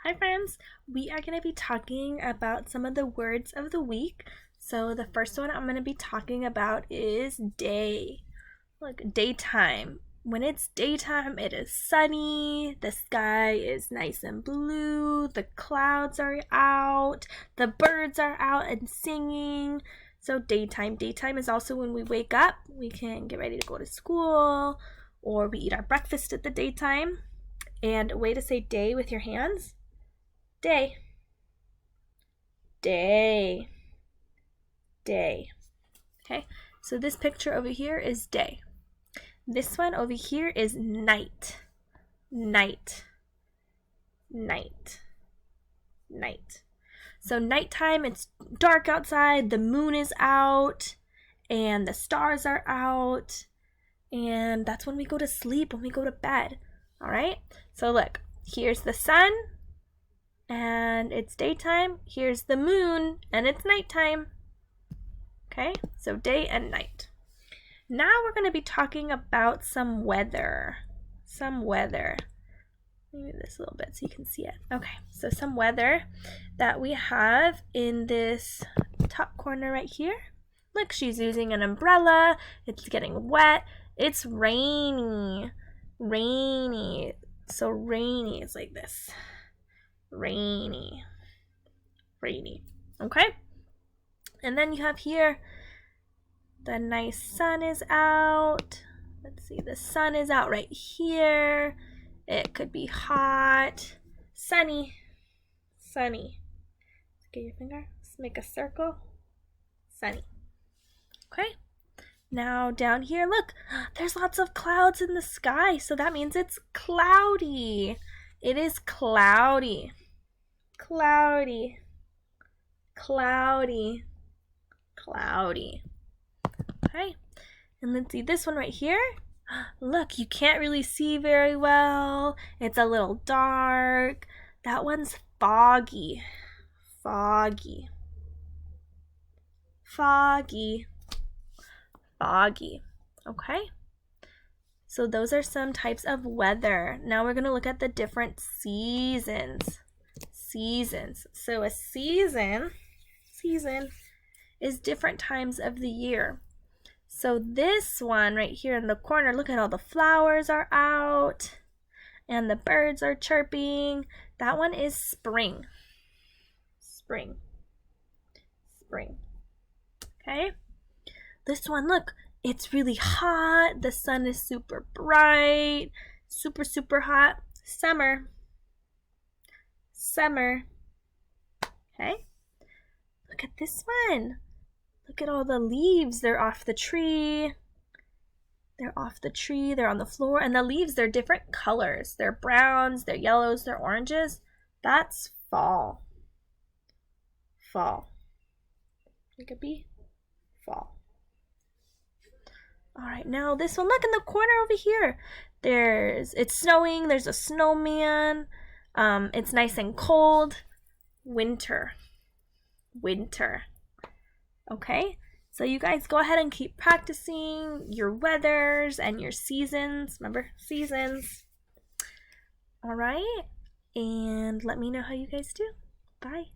Hi friends, we are going to be talking about some of the words of the week. So the first one I'm going to be talking about is day. Look, daytime. When it's daytime, it is sunny, the sky is nice and blue, the clouds are out, the birds are out and singing. So daytime. Daytime is also when we wake up, we can get ready to go to school, or we eat our breakfast at the daytime. And a way to say day with your hands, day, day, day. Okay, so this picture over here is day. This one over here is night, night, night, night. So nighttime, it's dark outside, the moon is out, and the stars are out, and that's when we go to sleep, when we go to bed. All right, so look, here's the sun, and it's daytime. Here's the moon, and it's nighttime. Okay, so day and night. Now we're going to be talking about some weather. Some weather. Maybe this a little bit so you can see it. Okay, so some weather that we have in this top corner right here. Look, she's using an umbrella. It's getting wet. It's rainy. Rainy. So rainy is like this. Rainy, rainy. Okay, and then you have here the nice sun is out. Let's see, the sun is out right here. It could be hot, sunny, sunny. Get your finger, let's make a circle. Sunny. Okay, now down here, look, there's lots of clouds in the sky, so that means it's cloudy. It is cloudy. Cloudy, cloudy, cloudy. Okay, and let's see this one right here. Look, you can't really see very well. It's a little dark. That one's foggy, foggy, foggy, foggy. Okay, so those are some types of weather. Now we're going to look at the different seasons. Seasons. So a season is different times of the year. So this one right here in the corner, look at all the flowers are out and the birds are chirping. That one is spring. Spring. Spring. Okay. This one, look, it's really hot. The sun is super bright. Super, super hot. Summer. Summer. Okay, look at this one. Look at all the leaves. They're off the tree. They're off the tree. They're on the floor. And the leaves, they're different colors. They're browns, they're yellows, they're oranges. That's fall. Fall. Make a B. Fall. All right, now this one. Look in the corner over here. It's snowing. There's a snowman. It's nice and cold. Winter. Winter. Okay, so you guys go ahead and keep practicing your weathers and your seasons. Remember, seasons. All right, and let me know how you guys do. Bye.